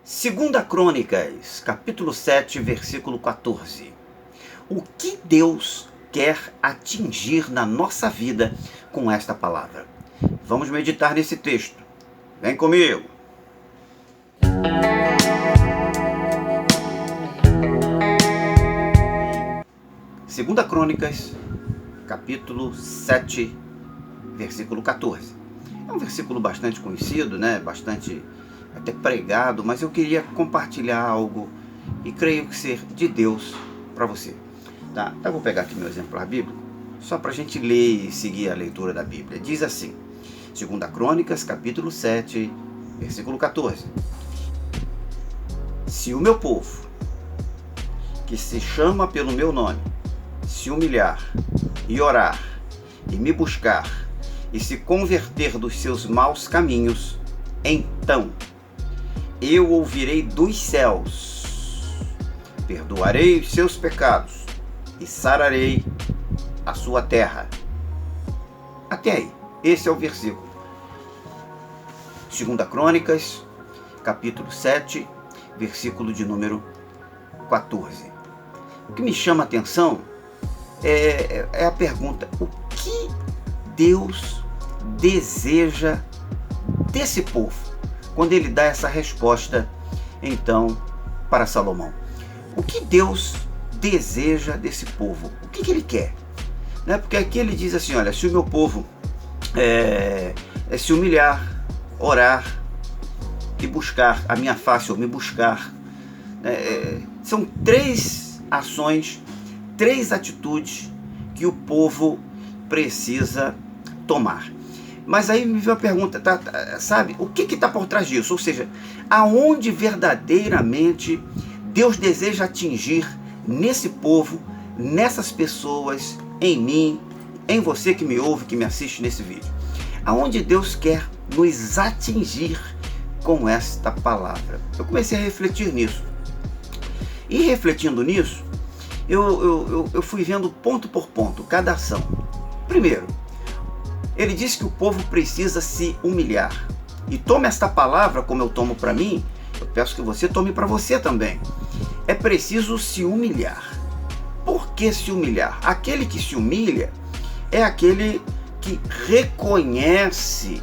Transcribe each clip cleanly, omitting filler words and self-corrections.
Segunda Crônicas, capítulo 7, versículo 14. O que Deus quer atingir na nossa vida com esta palavra? Vamos meditar nesse texto. Vem comigo. Segunda Crônicas, capítulo 7, versículo 14. É um versículo bastante conhecido, bastante até pregado, mas eu queria compartilhar algo e creio que ser de Deus para você. Tá? Eu vou pegar aqui meu exemplar bíblico, só para a gente ler e seguir a leitura da Bíblia. Diz assim, 2 Crônicas, capítulo 7, versículo 14. Se o meu povo, que se chama pelo meu nome, se humilhar e orar e me buscar e se converter dos seus maus caminhos, então eu ouvirei dos céus, perdoarei os seus pecados e sararei a sua terra. Até aí, esse é o versículo. 2 Crônicas, capítulo 7, versículo de número 14. O que me chama a atenção é a pergunta: o que Deus deseja desse povo? Quando ele dá essa resposta, então, para Salomão. O que Deus deseja desse povo? O que ele quer? Porque aqui ele diz assim, olha, se o meu povo se humilhar, orar e buscar a minha face, ou me buscar, são três ações, três atitudes que o povo precisa tomar. Mas aí me veio a pergunta, sabe, o que está por trás disso? Ou seja, aonde verdadeiramente Deus deseja atingir nesse povo, nessas pessoas, em mim, em você que me ouve, que me assiste nesse vídeo? Aonde Deus quer nos atingir com esta palavra? Eu comecei a refletir nisso. E refletindo nisso, eu fui vendo ponto por ponto, cada ação. Primeiro, ele diz que o povo precisa se humilhar. E tome esta palavra como eu tomo para mim, eu peço que você tome para você também. É preciso se humilhar. Por que se humilhar? Aquele que se humilha é aquele que reconhece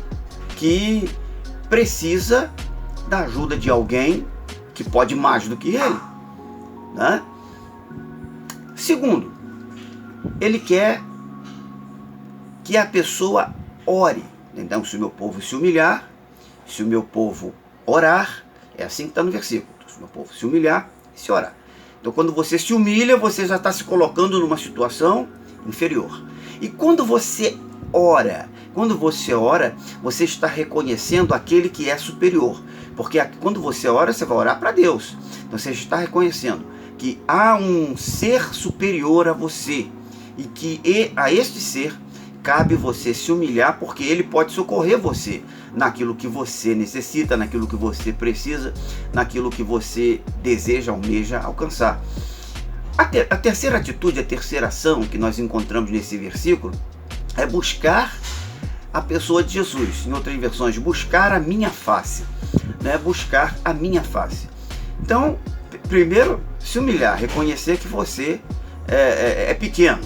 que precisa da ajuda de alguém que pode mais do que ele. Segundo, ele quer que a pessoa ore. Então, se o meu povo se humilhar, se o meu povo orar, é assim que está no versículo. Se o meu povo se humilhar e se orar. Então, quando você se humilha, você já está se colocando numa situação inferior. E quando você ora, você está reconhecendo aquele que é superior. Porque quando você ora, você vai orar para Deus. Então, você está reconhecendo que há um ser superior a você. E que a este ser cabe você se humilhar, porque ele pode socorrer você naquilo que você necessita, naquilo que você precisa, naquilo que você deseja, almeja alcançar. A terceira atitude, a terceira ação que nós encontramos nesse versículo é buscar a pessoa de Jesus. Em outras versões, buscar a minha face. Buscar a minha face. Então, primeiro, se humilhar, reconhecer que você é pequeno.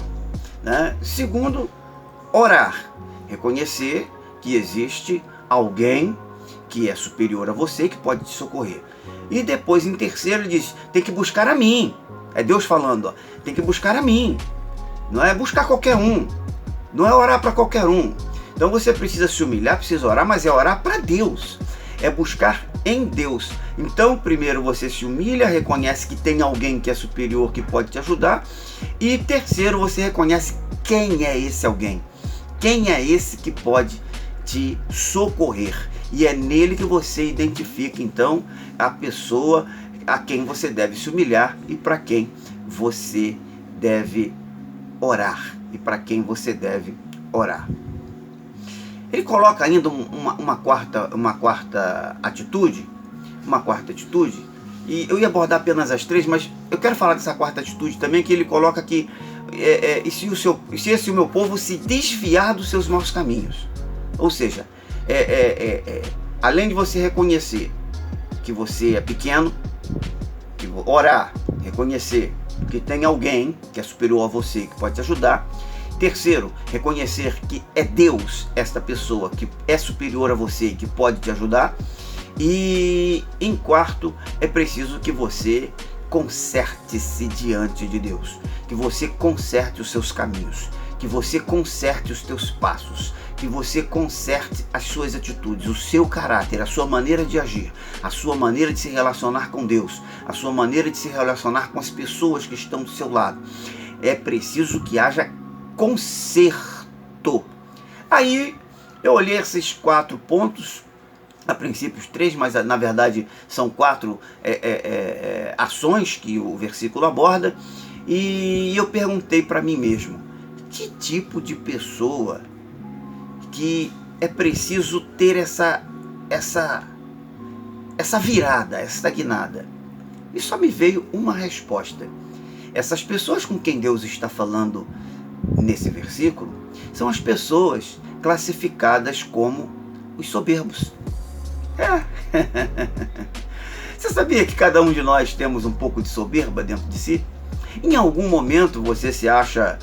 Segundo, orar, reconhecer que existe alguém que é superior a você, que pode te socorrer. E depois, em terceiro, ele diz, tem que buscar a mim. É Deus falando, tem que buscar a mim. Não é buscar qualquer um, não é orar para qualquer um. Então você precisa se humilhar, precisa orar, mas é orar para Deus, é buscar em Deus. Então, primeiro você se humilha, reconhece que tem alguém que é superior, que pode te ajudar. E terceiro, você reconhece quem é esse alguém. Quem é esse que pode te socorrer? E é nele que você identifica, então, a pessoa a quem você deve se humilhar e para quem você deve orar. Ele coloca ainda uma quarta atitude, e eu ia abordar apenas as três, mas eu quero falar dessa quarta atitude também, que ele coloca que se o meu povo se desviar dos seus maus caminhos. Ou seja, além de você reconhecer que você é pequeno, orar, reconhecer que tem alguém que é superior a você, que pode te ajudar. Terceiro, reconhecer que é Deus, esta pessoa que é superior a você e que pode te ajudar. E em quarto, é preciso que você conserte-se diante de Deus, que você conserte os seus caminhos, que você conserte os teus passos, que você conserte as suas atitudes, o seu caráter, a sua maneira de agir, a sua maneira de se relacionar com Deus, a sua maneira de se relacionar com as pessoas que estão do seu lado. É preciso que haja conserto. Aí eu olhei esses 4 pontos, a princípio 3, mas na verdade são 4 ações que o versículo aborda, e eu perguntei para mim mesmo, que tipo de pessoa que é preciso ter essa virada, essa guinada? E só me veio uma resposta. Essas pessoas com quem Deus está falando nesse versículo são as pessoas classificadas como os soberbos. Você sabia que cada um de nós temos um pouco de soberba dentro de si? Em algum momento você se acha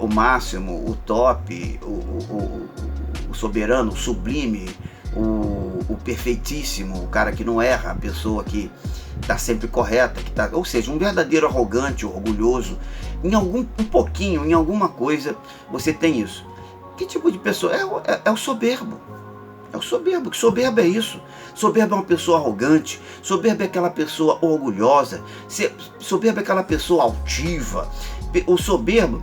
o máximo, o top, o soberano, o sublime, o perfeitíssimo, o cara que não erra, a pessoa que está sempre correta, ou seja, um verdadeiro arrogante, orgulhoso. Em um pouquinho, em alguma coisa, você tem isso. Que tipo de pessoa? É o soberbo. É o soberbo. Soberbo é isso. Soberbo é uma pessoa arrogante. Soberbo é aquela pessoa orgulhosa. Soberbo é aquela pessoa altiva. O soberbo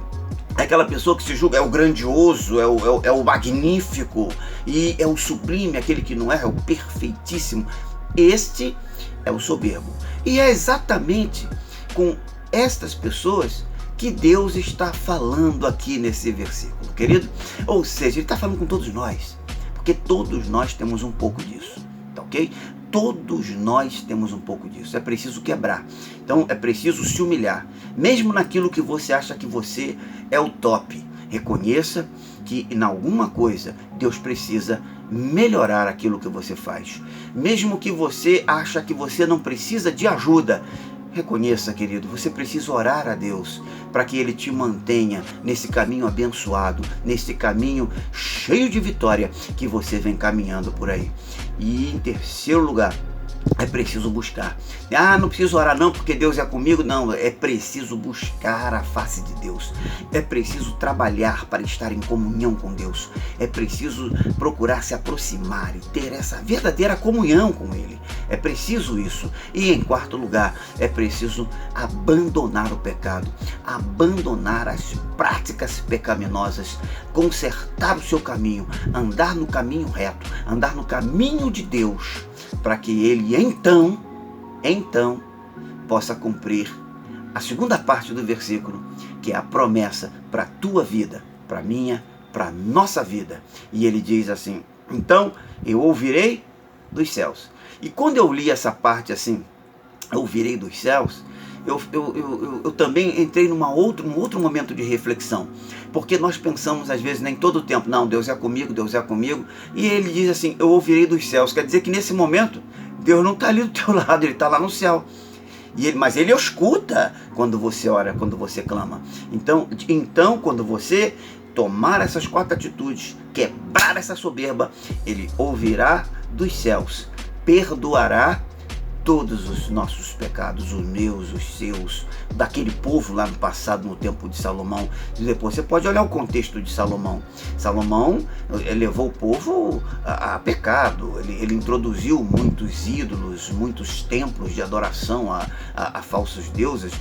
é aquela pessoa que se julga, é o grandioso, é o magnífico, e é o sublime, aquele que não é o perfeitíssimo. Este é o soberbo. E é exatamente com estas pessoas que Deus está falando aqui nesse versículo, querido. Ou seja, Ele está falando com todos nós, porque todos nós temos um pouco disso, tá ok? Todos nós temos um pouco disso. É preciso quebrar. Então é preciso se humilhar, mesmo naquilo que você acha que você é o top. Reconheça que em alguma coisa Deus precisa melhorar aquilo que você faz. Mesmo que você acha que você não precisa de ajuda, reconheça, querido, você precisa orar a Deus para que Ele te mantenha nesse caminho abençoado, nesse caminho cheio de vitória que você vem caminhando por aí. E em terceiro lugar, é preciso buscar. Não preciso orar não, porque Deus é comigo. Não, é preciso buscar a face de Deus. É preciso trabalhar para estar em comunhão com Deus. É preciso procurar se aproximar e ter essa verdadeira comunhão com Ele. É preciso isso. E em quarto lugar, é preciso abandonar o pecado, abandonar as práticas pecaminosas, consertar o seu caminho, andar no caminho reto, andar no caminho de Deus, para que Ele então possa cumprir a segunda parte do versículo, que é a promessa para a tua vida, para a minha, para a nossa vida. E Ele diz assim: então eu ouvirei dos céus. E quando eu li essa parte assim, eu ouvirei dos céus, eu também entrei num outro momento de reflexão, porque nós pensamos às vezes, nem todo o tempo, não, Deus é comigo, e Ele diz assim, eu ouvirei dos céus. Quer dizer que nesse momento Deus não está ali do teu lado, Ele está lá no céu. Mas Ele escuta quando você ora, quando você clama. Então quando você tomar essas 4 atitudes, quebrar essa soberba, Ele ouvirá dos céus, perdoará todos os nossos pecados, os meus, os seus, daquele povo lá no passado, no tempo de Salomão. E depois você pode olhar o contexto de Salomão. Salomão levou o povo a pecado, ele introduziu muitos ídolos, muitos templos de adoração a falsos deuses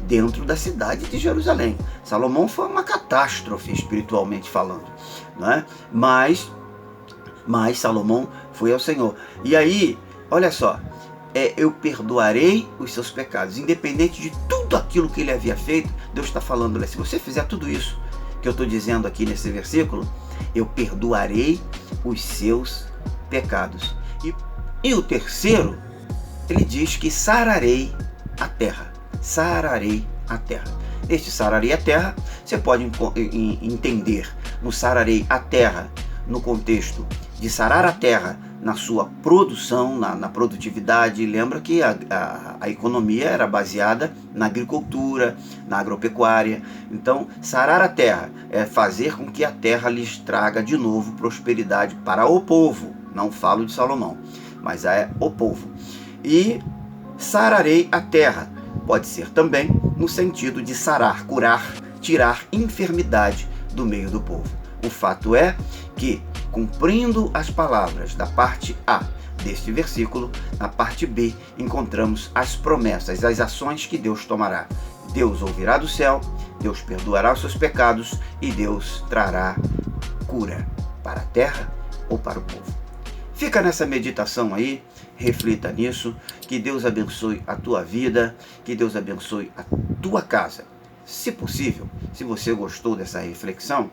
dentro da cidade de Jerusalém. Salomão foi uma catástrofe espiritualmente falando, não é? Mas Salomão foi ao Senhor. E aí, olha só, eu perdoarei os seus pecados, independente de tudo aquilo que ele havia feito. Deus está falando, se você fizer tudo isso que eu estou dizendo aqui nesse versículo, eu perdoarei os seus pecados. E o terceiro, ele diz que sararei a terra. Sararei a terra. Este sararei a terra, você pode entender no sararei a terra no contexto de sarar a terra na sua produção, na produtividade. Lembra que a economia era baseada na agricultura, na agropecuária. Então, sarar a terra é fazer com que a terra lhes traga de novo prosperidade para o povo. Não falo de Salomão, mas é o povo. E sararei a terra pode ser também no sentido de sarar, curar, tirar enfermidade do meio do povo. O fato é que, cumprindo as palavras da parte A deste versículo, na parte B encontramos as promessas, as ações que Deus tomará. Deus ouvirá do céu, Deus perdoará os seus pecados e Deus trará cura para a terra ou para o povo. Fica nessa meditação aí, reflita nisso, que Deus abençoe a tua vida, que Deus abençoe a tua casa. Se possível, se você gostou dessa reflexão,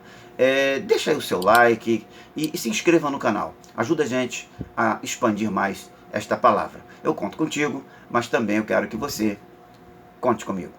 deixa aí o seu like e se inscreva no canal. Ajuda a gente a expandir mais esta palavra. Eu conto contigo, mas também eu quero que você conte comigo.